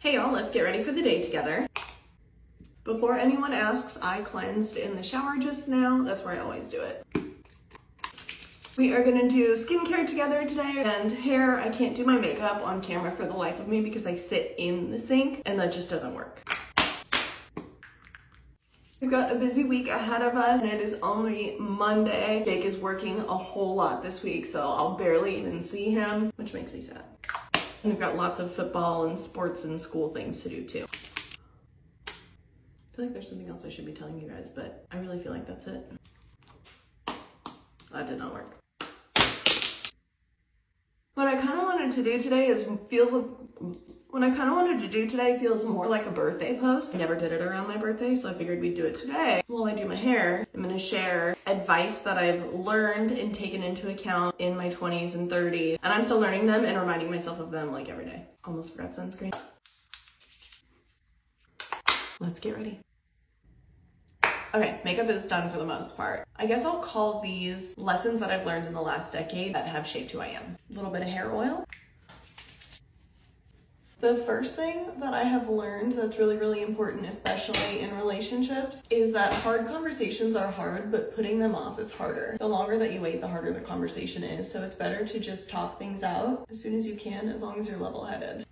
Hey y'all, let's get ready for the day together. Before anyone asks, I cleansed in the shower just now. That's where I always do it. We are gonna do skincare together today, and hair. I can't do my makeup on camera for the life of me because I sit in the sink and that just doesn't work. We've got a busy week ahead of us, and it is only Monday. Jake is working a whole lot this week, so I'll barely even see him, which makes me sad. And we've got lots of football and sports and school things to do too. I feel like there's something else I should be telling you guys, but I really feel like that's it. That did not work. What I kind of wanted to do today feels more like a birthday post. I never did it around my birthday, so I figured we'd do it today. While I do my hair, I'm gonna share advice that I've learned and taken into account in my 20s and 30s. And I'm still learning them and reminding myself of them like every day. Almost forgot sunscreen. Let's get ready. Okay, makeup is done for the most part. I guess I'll call these lessons that I've learned in the last decade that have shaped who I am. A little bit of hair oil. The first thing that I have learned that's really, really important, especially in relationships, is that hard conversations are hard, but putting them off is harder. The longer that you wait, the harder the conversation is. So it's better to just talk things out as soon as you can, as long as you're level-headed.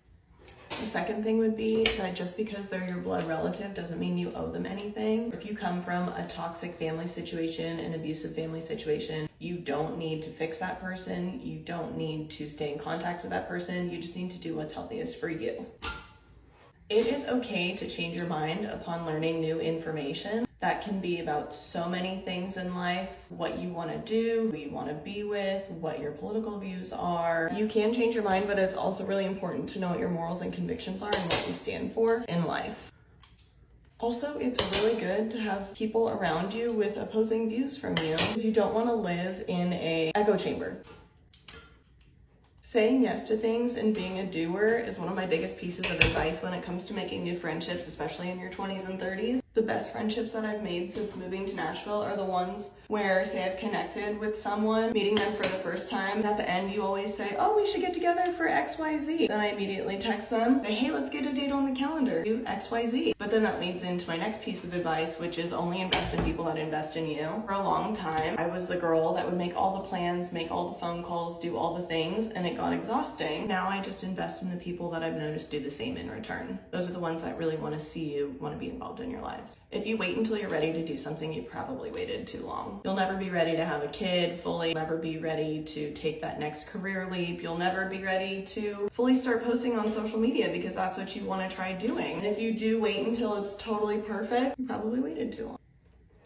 The second thing would be that just because they're your blood relative doesn't mean you owe them anything. If you come from a toxic family situation, an abusive family situation, you don't need to fix that person. You don't need to stay in contact with that person. You just need to do what's healthiest for you. It is okay to change your mind upon learning new information. That can be about so many things in life, what you want to do, who you want to be with, what your political views are. You can change your mind, but it's also really important to know what your morals and convictions are and what you stand for in life. Also, it's really good to have people around you with opposing views from you, because you don't want to live in an echo chamber. Saying yes to things and being a doer is one of my biggest pieces of advice when it comes to making new friendships, especially in your 20s and 30s. The best friendships that I've made since moving to Nashville are the ones where, say, I've connected with someone, meeting them for the first time, and at the end you always say, oh, we should get together for XYZ. Then I immediately text them, say, hey, let's get a date on the calendar, do XYZ. But then that leads into my next piece of advice, which is only invest in people that invest in you. For a long time, I was the girl that would make all the plans, make all the phone calls, do all the things, and it got exhausting. Now I just invest in the people that I've noticed do the same in return. Those are the ones that really want to see you, want to be involved in your lives. If you wait until you're ready to do something, you probably waited too long. You'll never be ready to have a kid fully, never be ready to take that next career leap. You'll never be ready to fully start posting on social media because that's what you want to try doing. And if you do wait until it's totally perfect, you probably waited too long.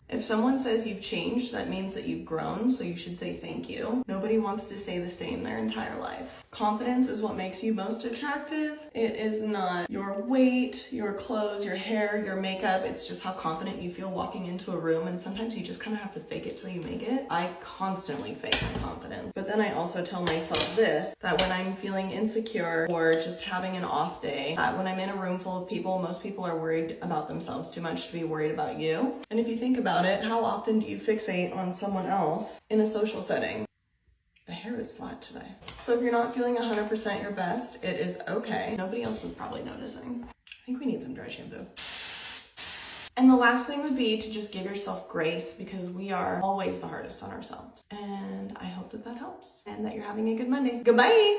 If someone says you've changed, that means that you've grown, so you should say thank you. Nobody wants to stay the same their entire life. Confidence is what makes you most attractive. It is not your weight, your clothes, your hair, your makeup. It's just how confident you feel walking into a room, and sometimes you just kind of have to fake it till you make it. I constantly fake my confidence. But then I also tell myself this, that when I'm feeling insecure or just having an off day, that when I'm in a room full of people, most people are worried about themselves too much to be worried about you. And if you think about it, how often do you fixate on someone else in a social setting? The hair is flat today. So if you're not feeling 100% your best, it is okay. Nobody else is probably noticing. I think we need some dry shampoo. And the last thing would be to just give yourself grace, because we are always the hardest on ourselves. And I hope that that helps and that you're having a good Monday. Goodbye!